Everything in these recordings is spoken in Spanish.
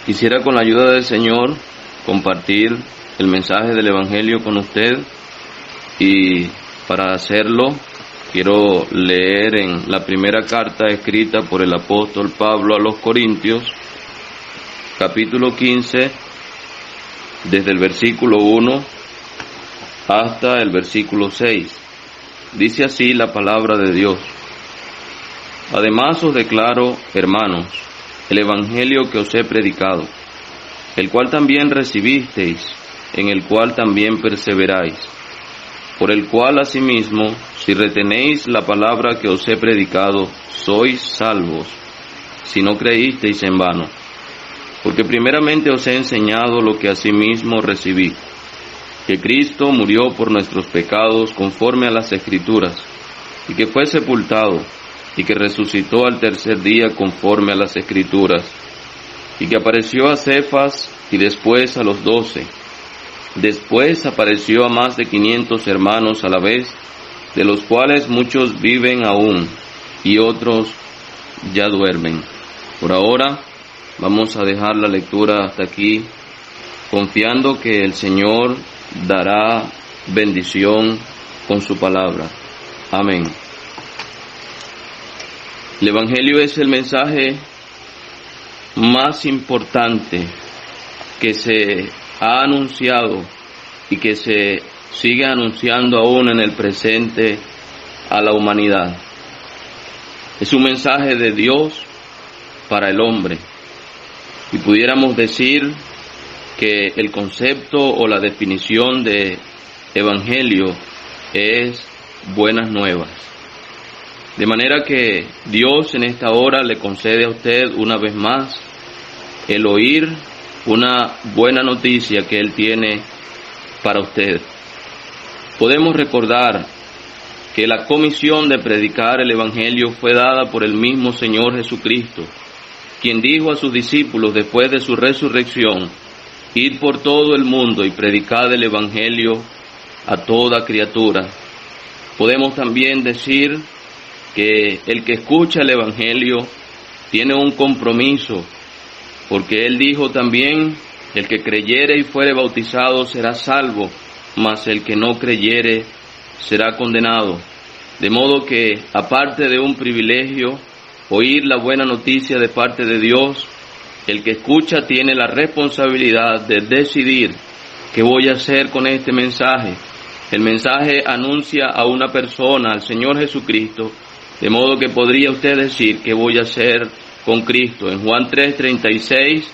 Quisiera, con la ayuda del Señor, compartir el mensaje del Evangelio con usted, y para hacerlo quiero leer en la primera carta escrita por el apóstol Pablo a los Corintios, capítulo 15, desde el versículo 1 hasta el versículo 6. Dice así la palabra de Dios: Además os declaro, hermanos, el evangelio que os he predicado, el cual también recibisteis, en el cual también perseveráis, por el cual asimismo, si retenéis la palabra que os he predicado, sois salvos, si no creísteis en vano. Porque primeramente os he enseñado lo que asimismo recibí, que Cristo murió por nuestros pecados conforme a las Escrituras, y que fue sepultado, y que resucitó al tercer día conforme a las Escrituras, y que apareció a Cefas y después a los 12. Después apareció a más de 500 hermanos a la vez, de los cuales muchos viven aún y otros ya duermen. Por ahora vamos a dejar la lectura hasta aquí, confiando que el Señor dará bendición con su palabra. Amén. El Evangelio es el mensaje más importante que se ha anunciado y que se sigue anunciando aún en el presente a la humanidad. Es un mensaje de Dios para el hombre, y pudiéramos decir que el concepto o la definición de evangelio es buenas nuevas. De manera que Dios en esta hora le concede a usted una vez más el oír una buena noticia que Él tiene para usted. Podemos recordar que la comisión de predicar el evangelio fue dada por el mismo Señor Jesucristo, quien dijo a sus discípulos después de su resurrección: Id por todo el mundo y predicad el evangelio a toda criatura. Podemos también decir que el que escucha el evangelio tiene un compromiso, porque Él dijo también: el que creyere y fuere bautizado será salvo, mas el que no creyere será condenado. De modo que, aparte de un privilegio, oír la buena noticia de parte de Dios, el que escucha tiene la responsabilidad de decidir qué voy a hacer con este mensaje. El mensaje anuncia a una persona, al Señor Jesucristo, de modo que podría usted decir: ¿qué voy a hacer con Cristo? En Juan 3:36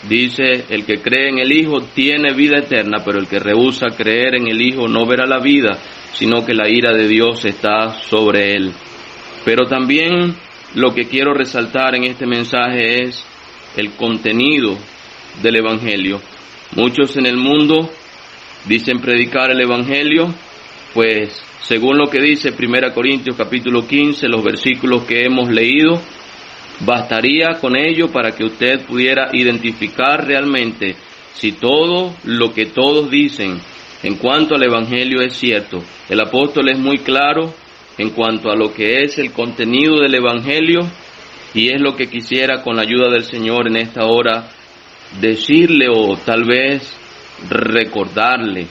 dice: el que cree en el Hijo tiene vida eterna, pero el que rehúsa creer en el Hijo no verá la vida, sino que la ira de Dios está sobre él. Pero también lo que quiero resaltar en este mensaje es el contenido del evangelio. Muchos en el mundo dicen predicar el evangelio, pues según lo que dice 1 Corintios capítulo 15, los versículos que hemos leído, bastaría con ello para que usted pudiera identificar realmente si todo lo que todos dicen en cuanto al evangelio es cierto. El apóstol es muy claro en cuanto a lo que es el contenido del evangelio, y es lo que quisiera, con la ayuda del Señor en esta hora, decirle o tal vez recordarle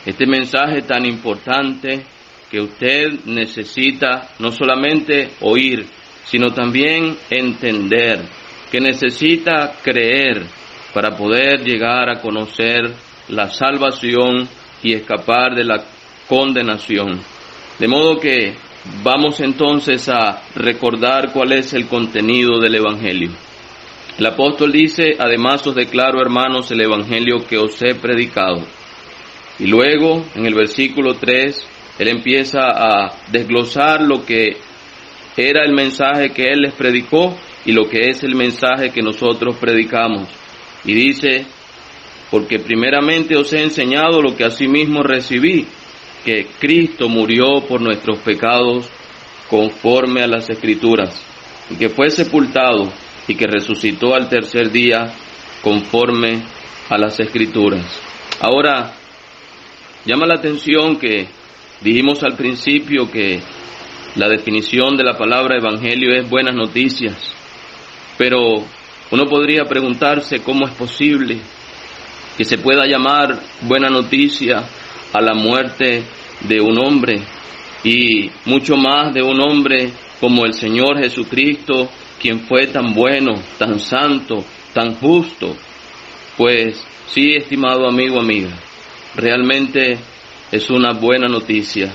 este mensaje tan importante que usted necesita no solamente oír, sino también entender, que necesita creer para poder llegar a conocer la salvación y escapar de la condenación. De modo que vamos entonces a recordar cuál es el contenido del evangelio. El apóstol dice: además os declaro, hermanos, el evangelio que os he predicado. Y luego, en el versículo 3, él empieza a desglosar lo que era el mensaje que él les predicó y lo que es el mensaje que nosotros predicamos. Y dice: porque primeramente os he enseñado lo que asimismo recibí, que Cristo murió por nuestros pecados conforme a las Escrituras, y que fue sepultado y que resucitó al tercer día conforme a las Escrituras. Ahora, llama la atención que dijimos al principio que la definición de la palabra evangelio es buenas noticias, pero Uno podría preguntarse cómo es posible que se pueda llamar buena noticia a la muerte de un hombre, y mucho más de un hombre como el Señor Jesucristo, quien fue tan bueno, tan santo, tan justo. Pues sí, estimado amigo, amiga, realmente es una buena noticia,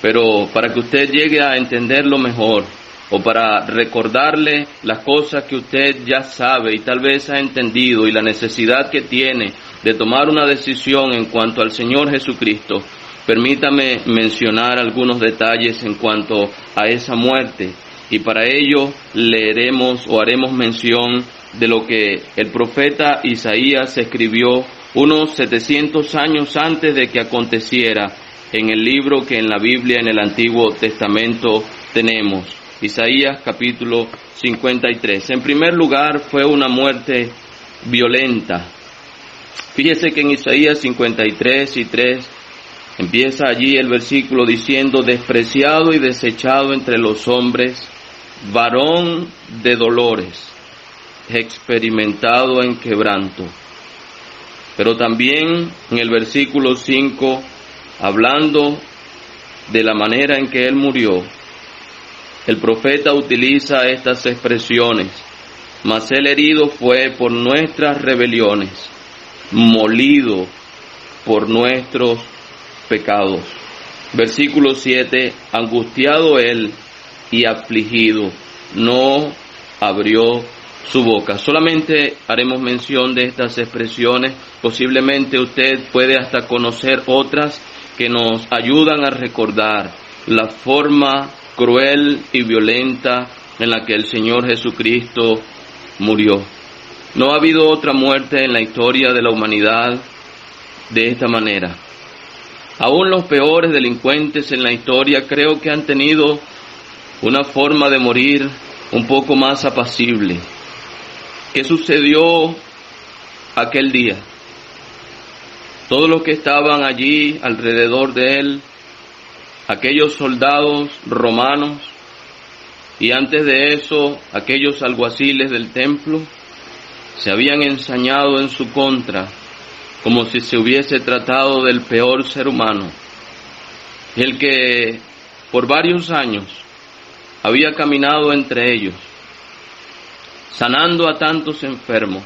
pero para que usted llegue a entenderlo mejor, o para recordarle las cosas que usted ya sabe y tal vez ha entendido, y la necesidad que tiene de tomar una decisión en cuanto al Señor Jesucristo, permítame mencionar algunos detalles en cuanto a esa muerte, y para ello leeremos o haremos mención de lo que el profeta Isaías escribió unos 700 años antes de que aconteciera, en el libro que en la Biblia, en el Antiguo Testamento, tenemos. Isaías capítulo 53. En primer lugar, fue una muerte violenta. Fíjese que en Isaías 53:3 empieza allí el versículo diciendo: despreciado y desechado entre los hombres, varón de dolores, experimentado en quebranto. Pero también en el versículo 5, hablando de la manera en que él murió, el profeta utiliza estas expresiones: mas el herido fue por nuestras rebeliones, molido por nuestros pecados. Versículo 7, angustiado él y afligido, no abrió su boca. Solamente haremos mención de estas expresiones. Posiblemente usted puede hasta conocer otras que nos ayudan a recordar la forma cruel y violenta en la que el Señor Jesucristo murió. No ha habido otra muerte en la historia de la humanidad de esta manera. Aún los peores delincuentes en la historia creo que han tenido una forma de morir un poco más apacible. ¿Qué sucedió aquel día? Todos los que estaban allí alrededor de él, aquellos soldados romanos, y antes de eso aquellos alguaciles del templo, se habían ensañado en su contra, como si se hubiese tratado del peor ser humano, el que por varios años había caminado entre ellos, sanando a tantos enfermos,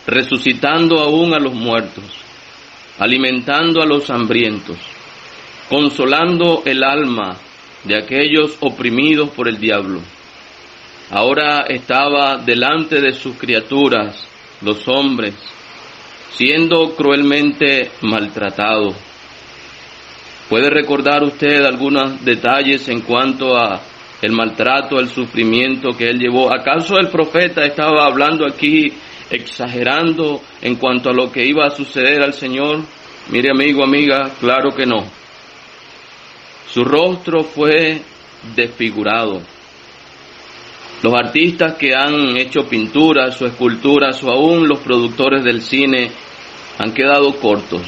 resucitando aún a los muertos, alimentando a los hambrientos, consolando el alma de aquellos oprimidos por el diablo. Ahora estaba delante de sus criaturas, los hombres, siendo cruelmente maltratado. ¿Puede recordar usted algunos detalles en cuanto a el maltrato, el sufrimiento que él llevó? ¿Acaso el profeta estaba hablando aquí, exagerando en cuanto a lo que iba a suceder al Señor? Mire, amigo, amiga, claro que no. Su rostro fue desfigurado. Los artistas que han hecho pinturas o esculturas, o aún los productores del cine, han quedado cortos.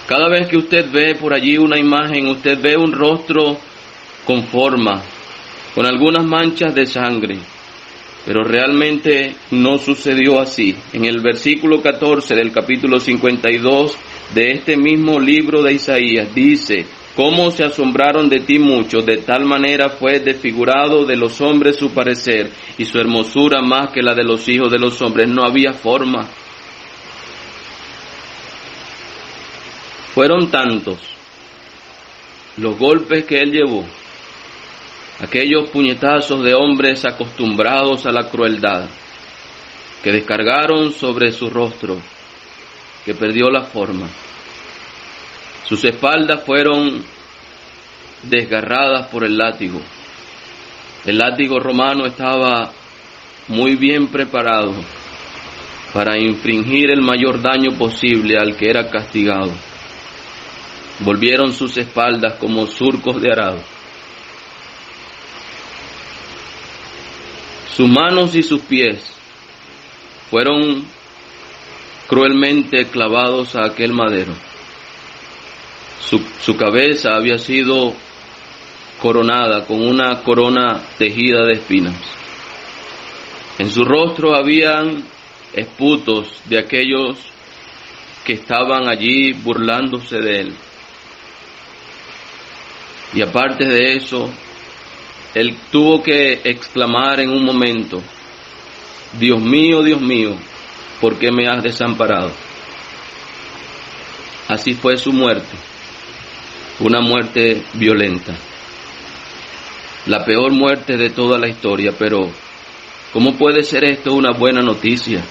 Cada vez que usted ve por allí una imagen, usted ve un rostro con forma, con algunas manchas de sangre, pero realmente no sucedió así. En el versículo 14 del capítulo 52 de este mismo libro de Isaías dice: cómo se asombraron de ti muchos, de tal manera fue desfigurado de los hombres su parecer, y su hermosura más que la de los hijos de los hombres. No había forma. Fueron tantos los golpes que él llevó, aquellos puñetazos de hombres acostumbrados a la crueldad, que descargaron sobre su rostro, que perdió la forma. Sus espaldas fueron desgarradas por el látigo. El látigo romano estaba muy bien preparado para infligir el mayor daño posible al que era castigado. Volvieron sus espaldas como surcos de arado. Sus manos y sus pies fueron cruelmente clavados a aquel madero. Su cabeza había sido coronada con una corona tejida de espinas. En su rostro habían esputos de aquellos que estaban allí burlándose de él. Y aparte de eso, él tuvo que exclamar en un momento: Dios mío, ¿por qué me has desamparado? Así fue su muerte, una muerte violenta, la peor muerte de toda la historia. Pero ¿cómo puede ser esto una buena noticia?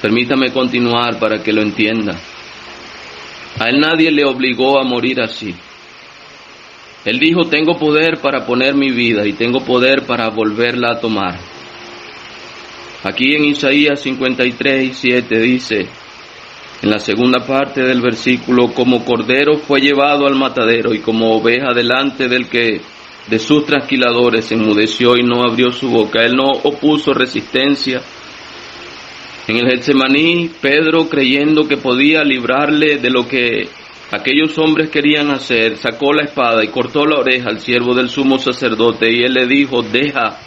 Permítame continuar para que lo entienda. A él nadie le obligó a morir así. Él dijo: tengo poder para poner mi vida y tengo poder para volverla a tomar. Aquí en Isaías 53:7 dice, en la segunda parte del versículo: como cordero fue llevado al matadero, y como oveja delante de sus trasquiladores se enmudeció y no abrió su boca. Él no opuso resistencia. En el Getsemaní, Pedro, creyendo que podía librarle de lo que aquellos hombres querían hacer, sacó la espada y cortó la oreja al siervo del sumo sacerdote, y él le dijo: deja,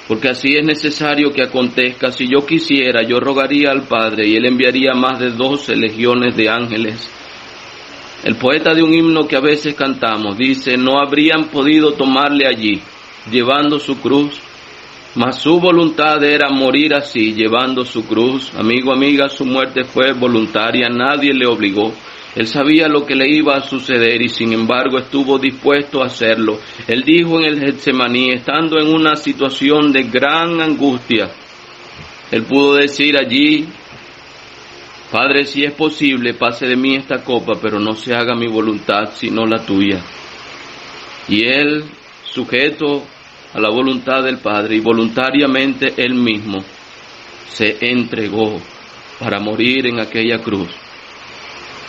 porque así es necesario que acontezca. Si yo quisiera, yo rogaría al Padre, y él enviaría más de 12 legiones de ángeles. El poeta de un himno que a veces cantamos dice: no habrían podido tomarle allí, llevando su cruz, mas su voluntad era morir así, llevando su cruz. Amigo, amiga, su muerte fue voluntaria, nadie le obligó. Él sabía lo que le iba a suceder y sin embargo estuvo dispuesto a hacerlo. Él dijo en el Getsemaní, estando en una situación de gran angustia, él pudo decir allí: Padre, si es posible, pase de mí esta copa, pero no se haga mi voluntad, sino la tuya. Y él, sujeto a la voluntad del Padre, y voluntariamente él mismo se entregó para morir en aquella cruz.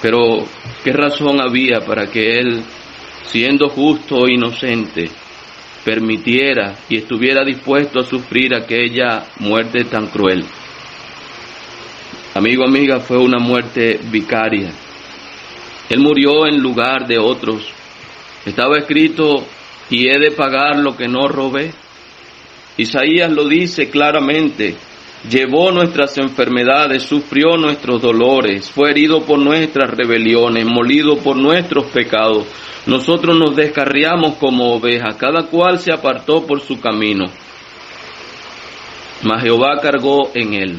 Pero, ¿qué razón había para que él, siendo justo e inocente, permitiera y estuviera dispuesto a sufrir aquella muerte tan cruel? Amigo, amiga, fue una muerte vicaria. Él murió en lugar de otros. Estaba escrito: y he de pagar lo que no robé. Isaías lo dice claramente: llevó nuestras enfermedades, sufrió nuestros dolores, fue herido por nuestras rebeliones, molido por nuestros pecados. Nosotros nos descarriamos como ovejas, cada cual se apartó por su camino. Mas Jehová cargó en él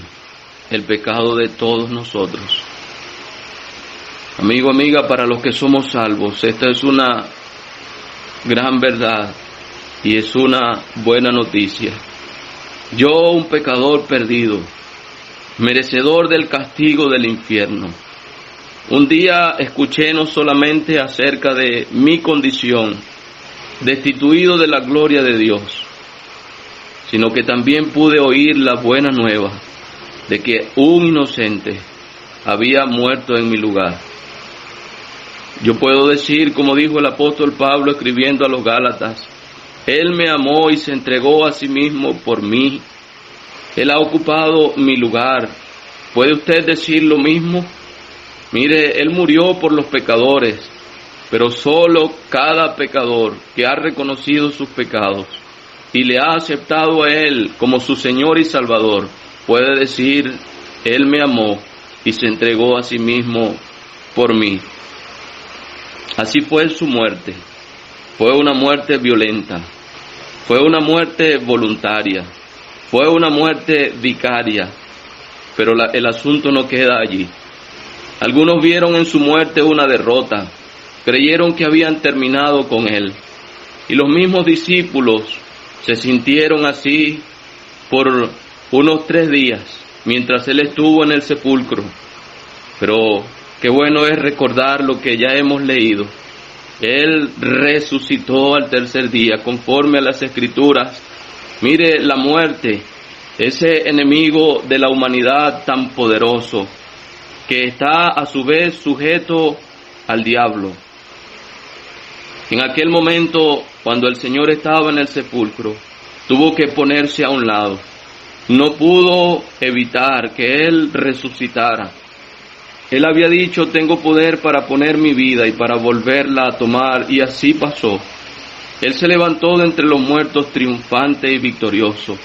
el pecado de todos nosotros. Amigo, amiga, para los que somos salvos, esta es una gran verdad y es una buena noticia. Yo, un pecador perdido, merecedor del castigo del infierno, un día escuché no solamente acerca de mi condición, destituido de la gloria de Dios, sino que también pude oír la buena nueva de que un inocente había muerto en mi lugar. Yo puedo decir, como dijo el apóstol Pablo escribiendo a los Gálatas: Él me amó y se entregó a sí mismo por mí. Él ha ocupado mi lugar. ¿Puede usted decir lo mismo? Mire, Él murió por los pecadores, pero solo cada pecador que ha reconocido sus pecados y le ha aceptado a Él como su Señor y Salvador, puede decir: Él me amó y se entregó a sí mismo por mí. Así fue su muerte. Fue una muerte violenta, fue una muerte voluntaria, fue una muerte vicaria, pero el asunto no queda allí. Algunos vieron en su muerte una derrota, creyeron que habían terminado con él, y los mismos discípulos se sintieron así por unos 3 días, mientras él estuvo en el sepulcro. Pero qué bueno es recordar lo que ya hemos leído. Él resucitó al tercer día, conforme a las Escrituras. Mire, la muerte, ese enemigo de la humanidad tan poderoso, que está a su vez sujeto al diablo. En aquel momento, cuando el Señor estaba en el sepulcro, tuvo que ponerse a un lado. No pudo evitar que Él resucitara. Él había dicho: tengo poder para poner mi vida y para volverla a tomar, y así pasó. Él se levantó de entre los muertos triunfante y victorioso.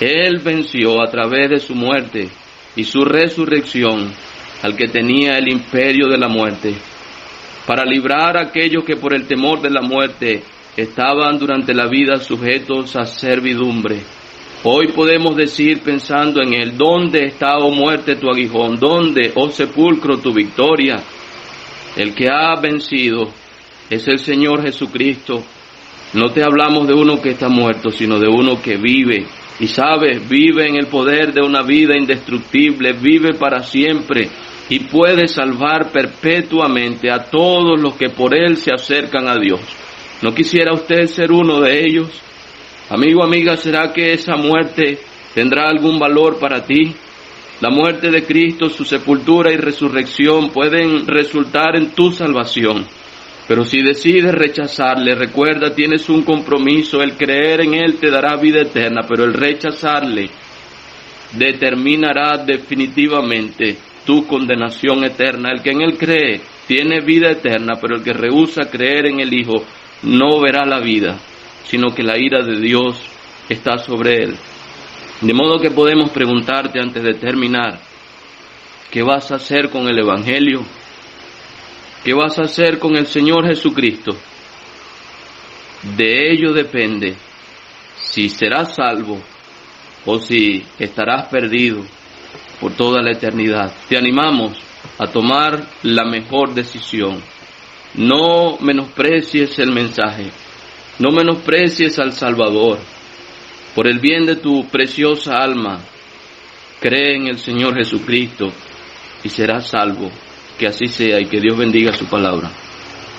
Él venció a través de su muerte y su resurrección al que tenía el imperio de la muerte, para librar a aquellos que por el temor de la muerte estaban durante la vida sujetos a servidumbre. Hoy podemos decir, pensando en Él: ¿dónde está, oh muerte, tu aguijón? ¿Dónde, oh sepulcro, tu victoria? El que ha vencido es el Señor Jesucristo. No te hablamos de uno que está muerto, sino de uno que vive. Y sabes, vive en el poder de una vida indestructible, vive para siempre y puede salvar perpetuamente a todos los que por Él se acercan a Dios. ¿No quisiera usted ser uno de ellos? Amigo, amiga, ¿será que esa muerte tendrá algún valor para ti? La muerte de Cristo, su sepultura y resurrección pueden resultar en tu salvación. Pero si decides rechazarle, recuerda, tienes un compromiso. El creer en Él te dará vida eterna, pero el rechazarle determinará definitivamente tu condenación eterna. El que en Él cree tiene vida eterna, pero el que rehúsa creer en el Hijo no verá la vida, sino que la ira de Dios está sobre él. De modo que podemos preguntarte antes de terminar: ¿qué vas a hacer con el Evangelio? ¿Qué vas a hacer con el Señor Jesucristo? De ello depende si serás salvo o si estarás perdido por toda la eternidad. Te animamos a tomar la mejor decisión. No menosprecies el mensaje, no menosprecies al Salvador. Por el bien de tu preciosa alma, cree en el Señor Jesucristo y serás salvo. Que así sea y que Dios bendiga su palabra.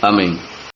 Amén.